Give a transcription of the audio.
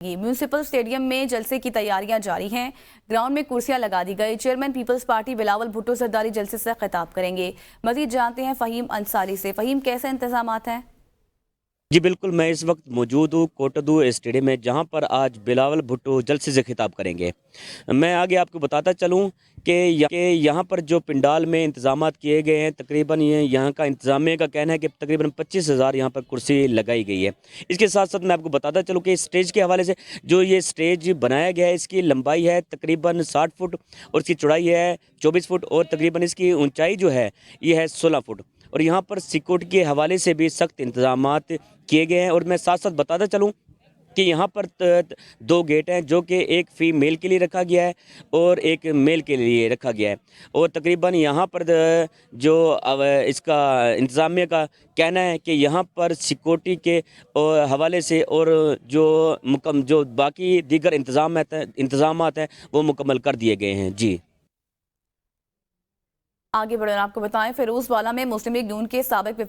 Municipal stadium में जलसे की तैयारियां जारी हैं। ग्राउंड में कुर्सियां लगा दी गई। Chairman people's party Bilawal Bhutto Zardari जलसे से खिताब करेंगे। मजीद जानते हैं फहीम अंसारी से। फहीम, कैसे इंतजामात हैं? जी बिल्कुल, मैं इस वक्त मौजूद हूँ कोटदू स्टेडियम में, जहाँ पर आज बिलावल भुट्टो जलसे से खिताब करेंगे। मैं आगे आपको बताता चलूँ कि यहाँ पर जो पंडाल में इंतजामात किए गए हैं, तकरीबन ये यहाँ का इंतजामिया का कहना है कि तकरीबन 25,000 यहाँ पर कुर्सी लगाई गई है। इसके साथ साथ मैं आपको बताता चलूँ कि स्टेज के हवाले से जो ये स्टेज बनाया गया है, इसकी लंबाई है तकरीबन 60 फुट और इसकी चौड़ाई है 24 फुट और तकरीबन इसकी ऊंचाई जो है ये है 16 फुट। और यहाँ पर सिक्योरिटी के हवाले से भी सख्त इंतजामात किए गए हैं। और मैं साथ साथ बताता चलूँ कि यहाँ पर दो गेट हैं, जो कि एक फीमेल के लिए रखा गया है और एक मेल के लिए रखा गया है। और तकरीबन यहाँ पर जो इसका इंतज़ामिया का कहना है कि यहाँ पर सिक्योरिटी के हवाले से और जो बाकी दीगर इंतज़ामात हैं वो मुकम्मल कर दिए गए हैं। जी आगे बढ़े आपको बताएं, फिरोजवाला में मुस्लिम लीग नून के साबिक